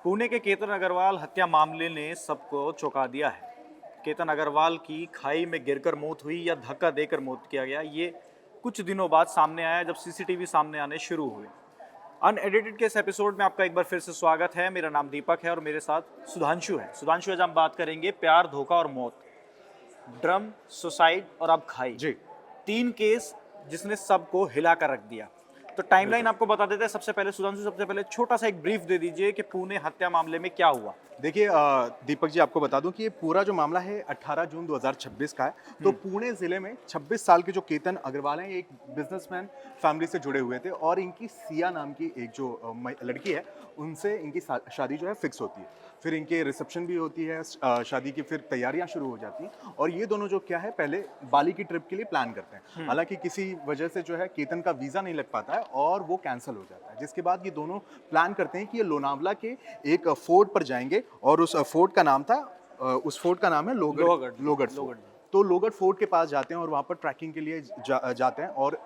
पुणे के केतन अग्रवाल हत्या मामले ने सबको चौंका दिया है। केतन अग्रवाल की खाई में गिरकर मौत हुई या धक्का देकर मौत किया गया, ये कुछ दिनों बाद सामने आया जब सीसीटीवी सामने आने शुरू हुए। अनएडिटेड के इस एपिसोड में आपका एक बार फिर से स्वागत है। मेरा नाम दीपक है और मेरे साथ सुधांशु है। सुधांशु, आज हम बात करेंगे प्यार, धोखा और मौत, ड्रम, सुसाइड और अब खाई। जी। तीन केस जिसने सबको हिला कर रख दिया। तो टाइमलाइन आपको बता देते हैं। सबसे पहले सुधांशु, सबसे पहले छोटा सा एक ब्रीफ दे दीजिए कि पुणे हत्या मामले में क्या हुआ। देखिए दीपक जी, आपको बता दूं कि ये पूरा जो मामला है 18 जून 2026 का है। तो पुणे जिले में 26 साल के जो केतन अग्रवाल हैं, एक बिजनेसमैन फैमिली से जुड़े हुए थे और इनकी सिया नाम की एक जो लड़की है, उनसे इनकी शादी जो है फिक्स होती है। फिर इनके रिसेप्शन भी होती है, शादी की फिर तैयारियां शुरू हो जाती हैं और ये दोनों जो क्या है पहले बाली की ट्रिप के लिए प्लान करते हैं। हालांकि किसी वजह से जो है केतन का वीज़ा नहीं लग पाता है और वो कैंसिल हो जाता है, जिसके बाद ये दोनों प्लान करते हैं कि ये लोनावला के एक फोर्ट पर जाएंगे और उस फोर्ट का नाम था उस फोर्ट का नाम है लोगढ़ फोर्ट। तो लोगढ़ फोर्ट के पास जाते हैं और वहाँ पर ट्रैकिंग के लिए जाते हैं और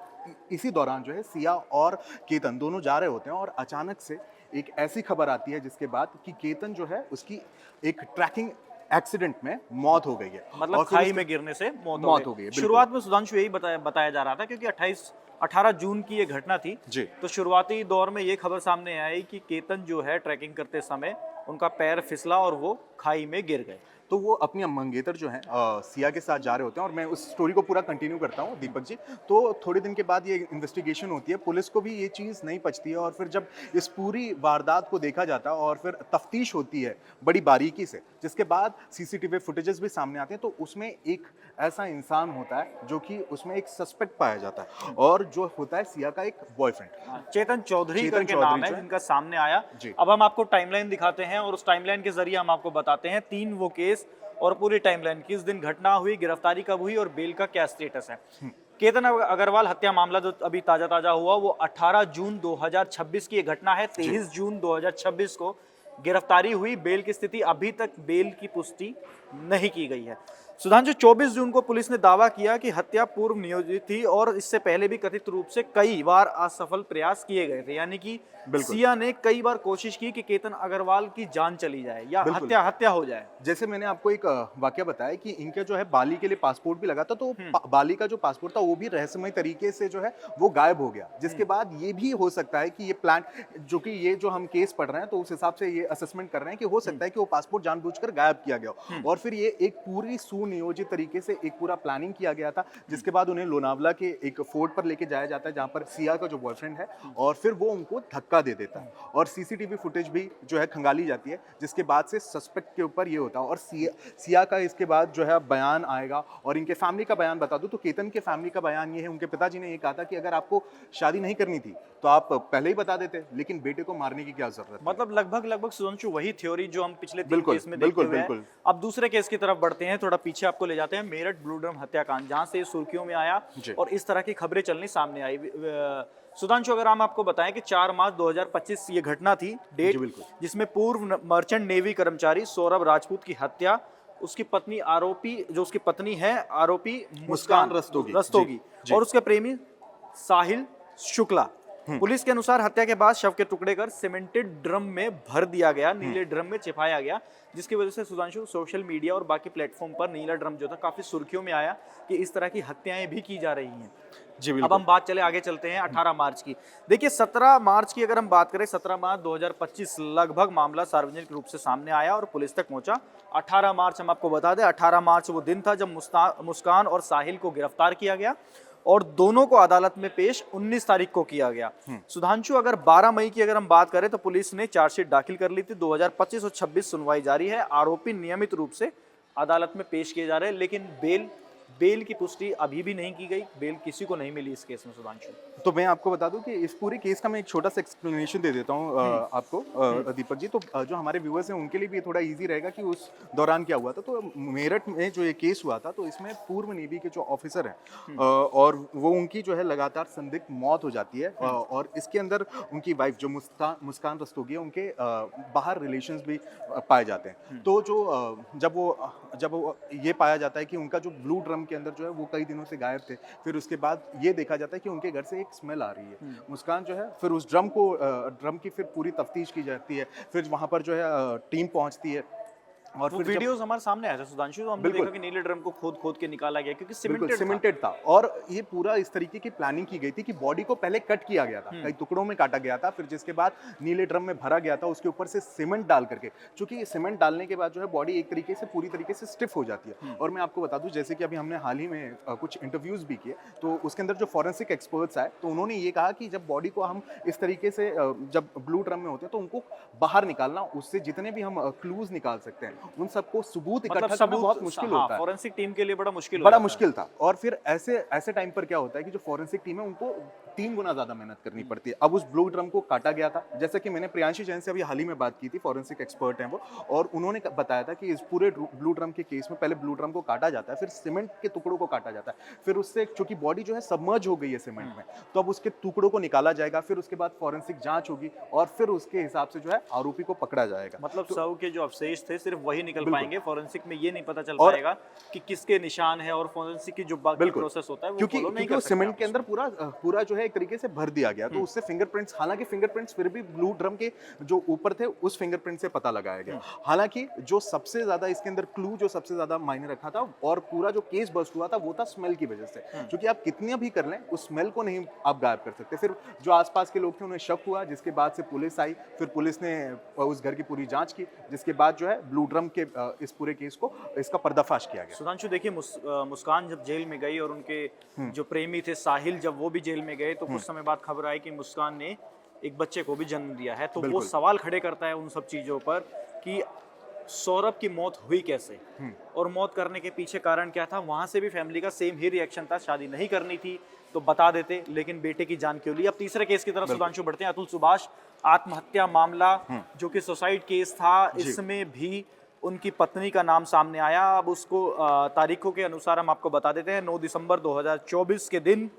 इसी दौरान जो है सिया और केतन दोनों जा रहे होते हैं और अचानक से एक ऐसी खबर आती है जिसके बाद कि केतन जो है उसकी एक ट्रैकिंग एक्सीडेंट में मौत हो गई है। मतलब खाई में गिरने से मौत हो गई है। शुरुआत में सुधांशु यही बताया जा रहा था, क्योंकि 18 जून की ये घटना थी जी। तो शुरुआती दौर में ये खबर सामने आई कि केतन जो है ट्रैकिंग करते समय उनका पैर फिसला और वो खाई में गिर गए। तो वो अपनी मंगेतर जो है सिया के साथ जा रहे होते हैं और मैं उस स्टोरी को पूरा कंटिन्यू करता हूँ दीपक जी। तो थोड़े दिन के बाद ये इन्वेस्टिगेशन होती है, पुलिस को भी ये चीज़ नहीं पचती है और फिर जब इस पूरी वारदात को देखा जाता है और फिर तफ्तीश होती है बड़ी बारीकी से, जिसके बाद सीसीटीवी फुटेजेस भी सामने आते हैं, तो उसमें एक ऐसा इंसान होता है जो कि उसमें एक सस्पेक्ट पाया जाता है और जो होता है सिया का एक बॉयफ्रेंड चेतन चौधरी करके नाम है जिनका सामने आया। अब हम आपको टाइमलाइन दिखाते हैं और उस टाइमलाइन के जरिए हम आपको बताते हैं तीन वो केस और पूरी टाइमलाइन, किस दिन घटना हुई, गिरफ्तारी कब हुई और बेल का क्या स्टेटस है। केतन अग्रवाल हत्या मामला जो अभी ताजा हुआ वो 18 जून 2026 की घटना है। 23 जून 2026 को गिरफ्तारी हुई। बेल की स्थिति अभी तक बेल की पुष्टि नहीं की गई है। सुधांशु, 24 जून को पुलिस ने दावा किया कि हत्या पूर्व नियोजित थी और इससे पहले भी कथित रूप से कई बार असफल प्रयास किए गए थे। यानी कि सिया ने कई बार कोशिश की कि केतन अग्रवाल की जान चली जाए या हत्या हो जाए। जैसे मैंने आपको एक वाकया बताया कि इनके जो है बाली के लिए पासपोर्ट भी लगा था, तो बाली का जो पासपोर्ट था वो भी रहस्यमय तरीके से जो है वो गायब हो गया। जिसके बाद ये भी हो सकता है कि ये प्लान, जो कि ये जो हम केस पढ़ रहे हैं तो उस हिसाब से ये असेसमेंट कर रहे हैं कि हो सकता है कि वो पासपोर्ट जानबूझकर गायब किया गया और फिर ये एक पूरी सुनियोजित तरीके से एक पूरा प्लानिंग किया गया था। जिसके बाद उन्हें लोनावला के एक फोर्ट पर लेके जाया जाता है जहां पर सिया का जो बॉयफ्रेंड है और फिर वो उनको धक्का दे देता है और सीसीटीवी फुटेज भी जो है खंगाली जाती है, जिसके बाद से सस्पेक्ट के ऊपर ये होता है और सिया का इसके बाद जो है बयान आएगा। और इनके फैमिली का बयान बता दूं तो केतन के फैमिली का बयान ये है, उनके पिताजी ने ये कहा था कि अगर आपको शादी नहीं करनी थी तो आप पहले ही बता देते, लेकिन बेटे को मारने की क्या जरूरत है। मतलब लगभग सुधांशु वही थ्योरी जो हम पिछले 3 केस में देखते हुए हैं। अब दूसरे केस की तरफ बढ़ते हैं, थोड़ा पीछे आपको ले जाते हैं। मेरठ ब्लू ड्रम हत्याकांड, जहां से सुर्खियों में आया और इस तरह की खबरें चलनी सामने आई। सुधांशु, अगर हम आपको बताएं कि 4 मार्च 2025 ये घटना थी, डेट जिसमें पूर्व मर्चेंट नेवी कर्मचारी सौरभ राजपूत की हत्या, उसकी पत्नी आरोपी, जो उसकी पत्नी है आरोपी मुस्कान रस्तोगी और उसके प्रेमी साहिल शुक्ला। पुलिस के अनुसार हत्या के बाद शव के टुकड़े कर सीमेंटेड ड्रम में भर दिया गया, नीले ड्रम में छिपाया गया, जिसकी वजह से सुधांशु सोशल मीडिया और बाकी प्लेटफॉर्म पर नीला ड्रम जो था काफी सुर्खियों में आया कि इस तरह की हत्याएं भी की जा रही हैं। अब हम बात आगे चलते हैं 18 मार्च की। देखिए 17 मार्च की अगर हम बात करें, 17 मार्च 2025 लगभग मामला सार्वजनिक रूप से सामने आया और पुलिस तक पहुंचा। 18 मार्च हम आपको बता दें, 18 मार्च वो दिन था जब मुस्कान और साहिल को गिरफ्तार किया गया और दोनों को अदालत में पेश 19 तारीख को किया गया। सुधांशु, अगर 12 मई की अगर हम बात करें तो पुलिस ने चार्जशीट दाखिल कर ली थी। 2025 और 26 सुनवाई जारी है। आरोपी नियमित रूप से अदालत में पेश किए जा रहे हैं, लेकिन बेल की पुष्टि अभी भी नहीं की गई। बेल किसी को नहीं मिली इस केस में। सुधांशु, तो मैं आपको बता दूं कि इस पूरे केस का मैं एक छोटा सा एक्सप्लेनेशन दे देता हूं आपको दीपक जी। तो जो हमारे व्यूअर्स हैं उनके लिए भी थोड़ा इजी रहेगा कि उस दौरान क्या हुआ था। तो मेरठ में जो ये केस हुआ था, तो इसमें पूर्व नेवी के जो ऑफिसर हैं और वो उनकी जो है लगातार संदिग्ध मौत हो जाती है और इसके अंदर उनकी वाइफ जो मुस्कान रस्तोगी है, उनके बाहर रिलेशंस भी पाए जाते हैं। तो जो जब वो ये पाया जाता है कि उनका जो ब्लू ड्रम के अंदर जो है वो कई दिनों से गायब थे। फिर उसके बाद ये देखा जाता है कि उनके घर से एक स्मेल आ रही है। मुस्कान जो है फिर उस ड्रम की फिर पूरी तफ्तीश की जाती है, फिर वहाँ पर जो है टीम पहुँचती है और वो फिर वीडियोस हमारे सामने आए थे सुधांशु, तो हमने देखा कि नीले ड्रम को खोद खोद के निकाला गया क्योंकि बिल्कुल सीमेंटेड था। सीमेंटेड था और ये पूरा इस तरीके की प्लानिंग की गई थी कि बॉडी को पहले कट किया गया था, कई टुकड़ों में काटा गया था, फिर जिसके बाद नीले ड्रम में भरा गया था, उसके ऊपर से सीमेंट डाल करके, चूंकि सीमेंट डालने के बाद जो है बॉडी एक तरीके से पूरी तरीके से स्टिफ हो जाती है। और मैं आपको बता दूं, जैसे कि अभी हमने हाल ही में कुछ इंटरव्यूज भी किए, तो उसके अंदर जो फॉरेंसिक एक्सपर्ट्स आए तो उन्होंने ये कहा कि जब बॉडी को हम इस तरीके से जब ब्लू ड्रम में होते हैं तो उनको बाहर निकालना, उससे जितने भी हम क्लूज निकाल सकते हैं उन सबको सबूत इकट्ठा करना बहुत मुश्किल होता है। फॉरेंसिक टीम के लिए बड़ा मुश्किल था। और फिर ऐसे टाइम पर क्या होता है कि जो फॉरेंसिक टीम है उनको 3 गुना ज्यादा मेहनत करनी पड़ती है। अब उस ब्लू ड्रम को काटा गया था, जैसा कि मैंने प्रियांशी जैन से अभी हाल ही में बात की थी, फॉरेंसिक एक्सपर्ट हैं वो, और उन्होंने बताया था कि इस पूरे ब्लू ड्रम के केस में पहले ब्लू ड्रम को काटा जाता है, फिर सीमेंट के टुकड़ों को काटा जाता है, फिर उससे चूंकि बॉडी जो है सबमर्ज हो गई है सीमेंट में, तो अब उसके टुकड़ों को निकाला जाएगा, फिर उसके बाद फॉरेंसिक जांच होगी और फिर उसके हिसाब से जो है आरोपी को पकड़ा जाएगा। मतलब शव के जो अवशेष थे सिर्फ वही निकल पाएंगे, फॉरेंसिक में ये नहीं पता चल पाएगा कि किसके निशान है, और फॉरेंसिक की जो बाकी प्रोसेस होता है वो क्योंकि फॉलो नहीं कर सकते सीमेंट के अंदर पूरा जो है एक तरीके से भर दिया गया, तो उससे फिंगरप्रिंट्स, हालांकि फिंगरप्रिंट्स फिर भी ब्लू ड्रम के जो ऊपर थे उस फिंगरप्रिंट से पता लगाया गया। हालांकि जो सबसे ज्यादा इसके अंदर क्लू जो सबसे ज्यादा मायने रखा था और पूरा जो केस बस्ट हुआ था वो था स्मेल की वजह से, क्योंकि आप कितनी भी कर लें उस स्मेल को नहीं आप गायब कर सकते। फिर जो आसपास के लोग थे उन्हें शक हुआ, जिसके बाद से पुलिस आई, फिर पुलिस ने उस घर की पूरी जांच की, जिसके बाद जो है ब्लू ड्रम के इस पूरे केस को इसका पर्दाफाश किया गया। सुधांशु देखिए, मुस्कान जब जेल में गई और उनके जो प्रेमी थे साहिल जब वो भी जेल में गए, तो कुछ समय बाद खबर आई कि मुस्कान ने एक बच्चे को भी जन्म दिया है। तो वो सवाल खड़े करता है उन सब चीजों पर कि सौरभ की मौत हुई कैसे और मौत करने के पीछे कारण क्या था। वहां से भी फैमिली का सेम ही रिएक्शन था, शादी नहीं करनी थी तो बता देते, लेकिन बेटे की जान क्यों ली। अब तीसरे केस की तरफ सुधांशु बढ़ते हैं। अतुल सुभाष आत्महत्या मामला जो कि सुसाइड केस था, इसमें भी उनकी पत्नी का नाम सामने आया। अब उसको तारीखों के अनुसार हम आपको बता देते हैं। 9 दिसंबर 2024 के दिन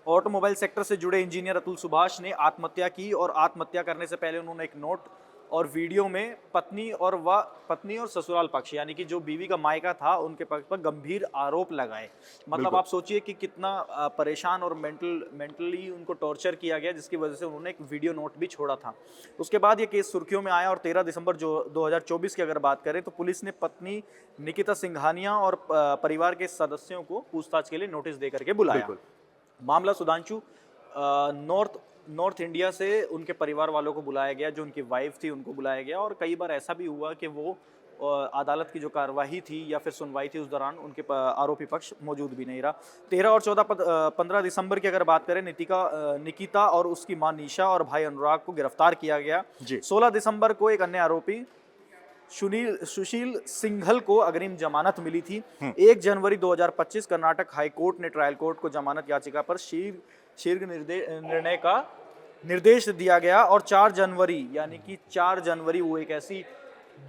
ऑटोमोबाइल सेक्टर से जुड़े इंजीनियर अतुल सुभाष ने आत्महत्या की, और आत्महत्या करने से पहले उन्होंने एक नोट और वीडियो में पत्नी और ससुराल पक्ष यानी कि जो बीवी का मायका था उनके पक्ष पर गंभीर आरोप लगाए। मतलब आप सोचिए कि कितना परेशान और मेंटली उनको टॉर्चर किया गया, जिसकी वजह से उन्होंने एक वीडियो नोट भी छोड़ा था। उसके बाद ये केस सुर्खियों में आया और 13 दिसंबर 2024 की अगर बात करें तो पुलिस ने पत्नी निकिता सिंघानिया और परिवार के सदस्यों को पूछताछ के लिए नोटिस दे करके बुलाया। मामला सुधांशु नॉर्थ इंडिया से उनके परिवार वालों को बुलाया गया, जो उनकी वाइफ थी उनको बुलाया गया, और कई बार ऐसा भी हुआ कि वो अदालत की जो कार्रवाई थी या फिर सुनवाई थी उस दौरान उनके आरोपी पक्ष मौजूद भी नहीं रहा। 13 और 15 दिसंबर की अगर बात करें, निकिता और उसकी मां निशा और भाई अनुराग को गिरफ्तार किया गया। 16 दिसंबर को एक अन्य आरोपी सुशील सिंघल को अग्रिम जमानत मिली थी। 1 जनवरी 2025 कर्नाटक हाई कोर्ट ने ट्रायल कोर्ट को जमानत याचिका पर शीघ्र निर्णय का निर्देश दिया गया, और 4 जनवरी यानी कि 4 जनवरी वो एक ऐसी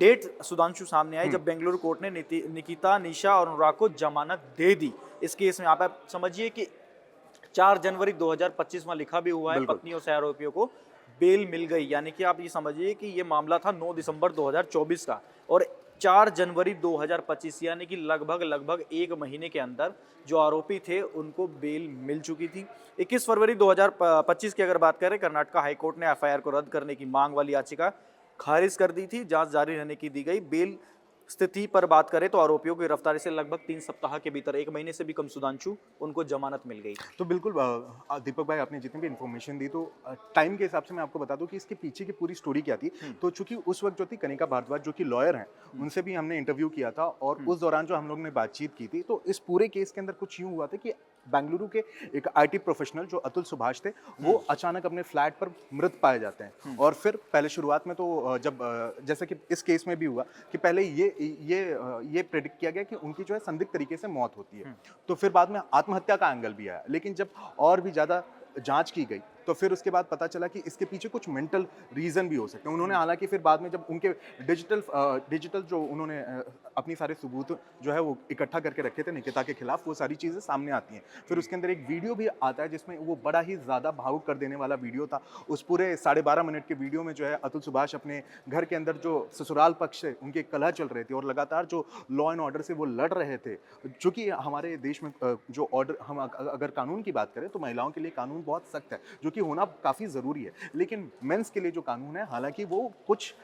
डेट सुधांशु सामने आई जब बेंगलुरु कोर्ट ने निकिता, निशा और अनुराग को जमानत दे दी। इस केस में आप समझिए कि 4 जनवरी 2025 में लिखा भी हुआ है, पत्नी और आरोपियों को बेल मिल गई। यानी कि आप ये समझिए कि ये मामला था 9 दिसंबर 2024 का, और 4 जनवरी 2025 यानी कि लगभग 1 महीने के अंदर जो आरोपी थे उनको बेल मिल चुकी थी। 21 फरवरी 2025 की अगर बात करें, कर्नाटक हाईकोर्ट ने एफआईआर को रद्द करने की मांग वाली याचिका खारिज कर दी थी। जांच जारी रहने की दी गई। बेल स्थिति पर बात करें तो आरोपियों की गिरफ्तारी से लगभग 3 सप्ताह के भीतर, 1 महीने से भी कम सुधांशु, उनको जमानत मिल गई। तो बिल्कुल दीपक भाई, आपने जितनी भी इन्फॉर्मेशन दी, तो टाइम के हिसाब से मैं आपको बता दूं कि इसके पीछे की पूरी स्टोरी क्या थी। तो चूंकि उस वक्त जो थी कनिका भारद्वाज जो कि लॉयर हैं, उनसे भी हमने इंटरव्यू किया था, और उस दौरान जो हम लोग ने बातचीत की थी, तो इस पूरे केस के अंदर कुछ यूँ हुआ था कि बेंगलुरु के एक IT प्रोफेशनल जो अतुल सुभाष थे, वो अचानक अपने फ्लैट पर मृत पाए जाते हैं। और फिर पहले शुरुआत में तो जब जैसे कि इस केस में भी हुआ कि पहले ये प्रेडिक्ट किया गया कि उनकी जो है संदिग्ध तरीके से मौत होती है, तो फिर बाद में आत्महत्या का एंगल भी आया। लेकिन जब और भी ज़्यादा जांच की गई तो फिर उसके बाद पता चला कि इसके पीछे कुछ मेंटल रीजन भी हो सकते हैं। उन्होंने हालांकि फिर बाद में जब उनके डिजिटल जो उन्होंने अपनी सारे सबूत जो है वो इकट्ठा करके रखे थे निकिता के खिलाफ, वो सारी चीज़ें सामने आती हैं। फिर उसके अंदर एक वीडियो भी आता है जिसमें वो बड़ा ही ज़्यादा भावुक कर देने वाला वीडियो था। उस पूरे 12.5 मिनट के वीडियो में जो है अतुल सुभाष अपने घर के अंदर जो ससुराल पक्ष से उनके कलह चल रहे थे और लगातार जो लॉ एंड ऑर्डर से वो लड़ रहे थे, चूँकि हमारे देश में जो ऑर्डर, हम अगर कानून की बात करें तो महिलाओं के लिए कानून बहुत सख्त है, जो कि होना काफ़ी ज़रूरी है। लेकिन मेंस के लिए जो कानून है, हालांकि वो कुछ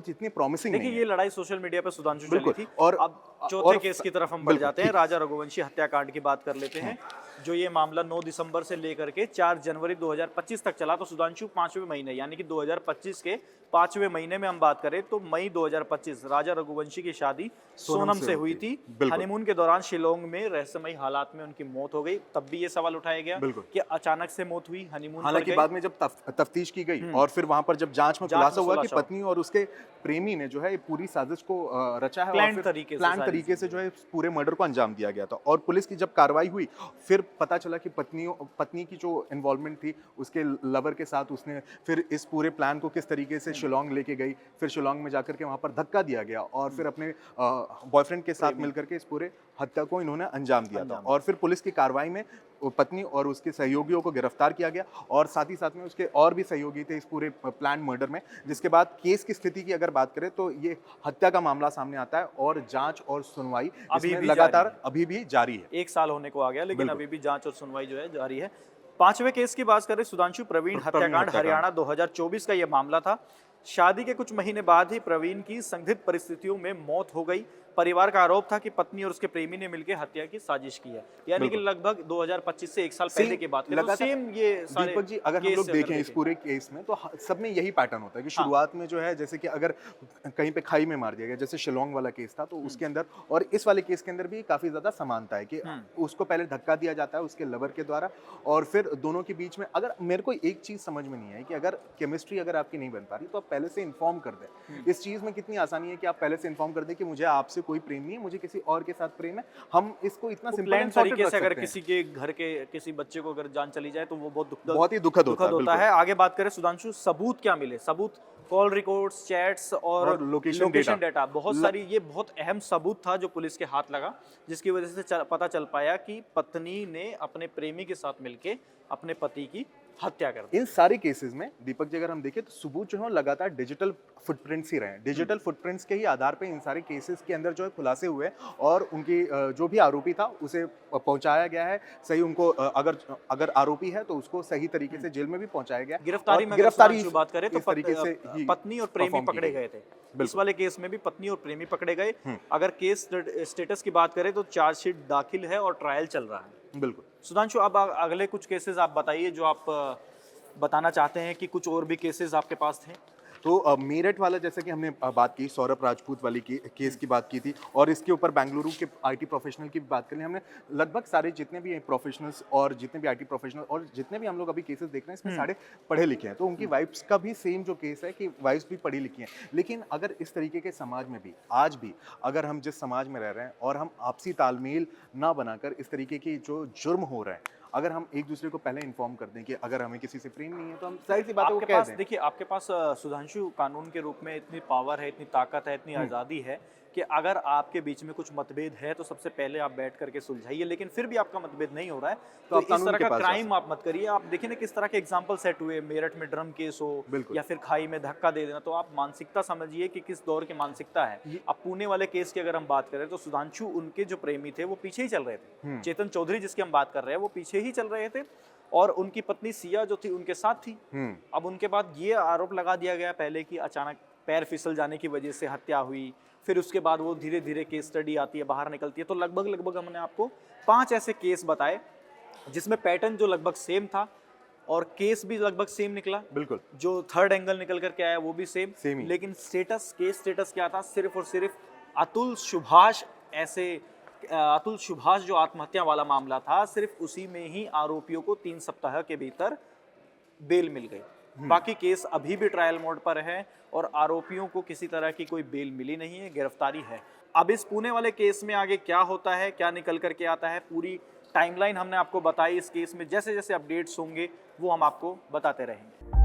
इतने प्रॉमिसिंग नहीं है। देखिए, ये लड़ाई सोशल मीडिया पर सुधांशु चली थी। और अब चौथे केस की तरफ हम बढ़ जाते हैं, राजा रघुवंशी हत्याकांड की बात कर लेते हैं। जो ये मामला 9 दिसंबर से लेकर के 4 जनवरी 2025 तक चला। तो सुधांशु 5वें महीने यानी कि 2025 के 5वें महीने में हम बात करें तो मई 2025 राजा रघुवंशी की शादी सोनम से हुई थी। हनीमून के दौरान शिलोंग में रहस्यमयी हालात में उनकी मौत हो गई। तब भी ये सवाल उठाया गया कि अचानक से मौत हुई, हनीमून। हालांकि बाद में जब तफ्तीश की गई और फिर वहां पर जब जांच में खुलासा हुआ कि पत्नी और उसके प्रेमी ने जो है पूरी साजिश को रचा है और प्लान तरीके से जो है पूरे मर्डर को अंजाम दिया गया था। और पुलिस की जब कार्रवाई हुई, फिर पता चला कि पत्नी की जो इन्वॉल्वमेंट थी उसके लवर के साथ, उसने फिर इस पूरे प्लान को किस तरीके से शिलोंग लेके गई, फिर शिलोंग में जाकर के वहां पर धक्का दिया गया और फिर अपने बॉयफ्रेंड के साथ मिलकर के इस पूरे हत्या को इन्होंने अंजाम दिया था। और फिर पुलिस की कार्रवाई में पत्नी और उसके सहयोगियों को गिरफ्तार किया गया और साथ ही साथ में उसके और भी सहयोगी थे इस पूरे प्लान मर्डर में। जिसके बाद केस की स्थिति की अगर बात करें तो ये हत्या का मामला सामने आता है और जांच और सुनवाई लगातार अभी भी जारी है। 1 साल होने को आ गया, लेकिन अभी भी जांच और सुनवाई जो है जारी है। 5वें केस की बात करें, सुधांशु प्रवीण हत्याकांड, हरियाणा 2024 का यह मामला था। शादी के कुछ महीने बाद ही प्रवीण की संदिग्ध परिस्थितियों में मौत हो गई। परिवार का आरोप था कि पत्नी और उसके प्रेमी ने मिलकर हत्या की साजिश की है। यानी कि लगभग 2025 से 1 साल पहले की बात है। सेम ये सारे दीपक जी, अगर हम लोग देखें इस पूरे केस में तो सब में यही पैटर्न होता है कि शुरुआत में जो है, जैसे कि अगर कहीं पे खाई में मार दिया गया, जैसे शिलोंग वाला केस था, तो उसके अंदर और इस वाले केस के अंदर भी काफी ज्यादा समानता है कि उसको पहले धक्का दिया जाता है उसके लवर के द्वारा और फिर दोनों के बीच में, अगर मेरे को एक चीज समझ में नहीं आई कि अगर केमिस्ट्री अगर आपकी नहीं बन पा रही तो आप पहले से इन्फॉर्म कर दें। इस चीज में कितनी आसानी है कि आप पहले से इन्फॉर्म कर दें कि मुझे आपसे कोई प्रेम नहीं है, मुझे किसी और के साथ प्रेम है। हम इसको इतना सिंपल एंड तरीके से अगर किसी के घर के किसी बच्चे को अगर जान चली जाए तो वो बहुत ही दुखद होता है। आगे बात करें सुधांशु, सबूत क्या मिले? सबूत कॉल रिकॉर्ड्स, चैट्स और लोकेशन डेटा, बहुत सारी, ये बहुत अहम सबूत था जो पुलिस के हाथ लगा, जिसकी वजह से पता चल पाया कि पत्नी ने अपने प्रेमी के साथ मिलकर अपने पति की हत्या कर दी। इन सारे केसेस में दीपक जी अगर हम देखें तो सबूत जो है लगातार डिजिटल फुटप्रिंट्स ही रहे। डिजिटल फुटप्रिंट्स के ही आधार पे इन सारे केसेस के अंदर जो है खुलासे हुए और उनकी जो भी आरोपी था उसे पहुंचाया गया है सही। उनको अगर आरोपी है तो उसको सही तरीके से जेल में भी पहुंचाया गया। गिरफ्तारी बात करें तो तरीके से पत्नी और प्रेमी पकड़े गए थे। इस वाले केस में भी पत्नी और प्रेमी पकड़े गए। अगर केस स्टेटस की बात करें तो चार्जशीट दाखिल है और ट्रायल चल रहा है। बिल्कुल सुधांशु, अब अगले कुछ केसेस आप बताइए जो आप बताना चाहते हैं कि कुछ और भी केसेस आपके पास थे। तो मेरठ वाला, जैसे कि हमने बात की, सौरभ राजपूत वाली केस की बात की थी और इसके ऊपर बेंगलुरु के आईटी प्रोफेशनल की बात करें हमने। लगभग सारे जितने भी प्रोफेशनल्स और जितने भी आईटी प्रोफेशनल और जितने भी हम लोग अभी केसेस देख रहे हैं इसमें सारे पढ़े लिखे हैं। तो उनकी वाइफ्स का भी सेम जो केस है कि वाइफ्स भी पढ़ी लिखी हैं। लेकिन अगर इस तरीके के समाज में भी आज भी अगर हम जिस समाज में रह रहे हैं और हम आपसी तालमेल ना बनाकर इस तरीके की जो जुर्म हो रहे हैं, अगर हम एक दूसरे को पहले इन्फॉर्म कर दें कि अगर हमें किसी से प्रेम नहीं है तो हम जाहिर सी बात है वो कह दें। देखिए, आपके पास सुधांशु कानून के रूप में इतनी पावर है, इतनी ताकत है, इतनी आज़ादी है कि अगर आपके बीच में कुछ मतभेद है तो सबसे पहले आप बैठ करके सुलझाइए। लेकिन फिर भी आपका मतभेद नहीं हो रहा है तो इस तरह का क्राइम आप मत करिए। आप देखिए ना किस तरह के एग्जाम्पल सेट हुए, मेरठ में ड्रम केस हो या फिर खाई में धक्का दे देना, तो आप मानसिकता समझिए कि किस दौर की मानसिकता है। अब पुणे वाले केस की अगर हम बात करें तो सुधांशु, उनके जो प्रेमी थे वो पीछे ही चल रहे थे। चेतन चौधरी जिसकी हम बात कर रहे हैं वो पीछे ही चल रहे थे और उनकी पत्नी सिया जो थी उनके साथ थी। अब उनके बाद ये आरोप लगा दिया गया पहले कि अचानक पैर फिसल जाने की वजह से हत्या हुई, फिर उसके बाद वो धीरे धीरे केस स्टडी आती है, बाहर निकलती है। तो लगभग हमने आपको 5 ऐसे केस बताए जिसमें पैटर्न जो लगभग सेम था और केस भी लगभग सेम निकला। बिल्कुल, जो थर्ड एंगल निकल करके आया वो भी सेम ही। लेकिन केस स्टेटस क्या था? सिर्फ और सिर्फ अतुल सुभाष जो आत्महत्या वाला मामला था, सिर्फ उसी में ही आरोपियों को 3 सप्ताह के भीतर बेल मिल गई। बाकी केस अभी भी ट्रायल मोड पर है और आरोपियों को किसी तरह की कोई बेल मिली नहीं है, गिरफ्तारी है। अब इस पुणे वाले केस में आगे क्या होता है, क्या निकल करके आता है, पूरी टाइमलाइन हमने आपको बताई इस केस में, जैसे जैसे अपडेट्स होंगे वो हम आपको बताते रहेंगे।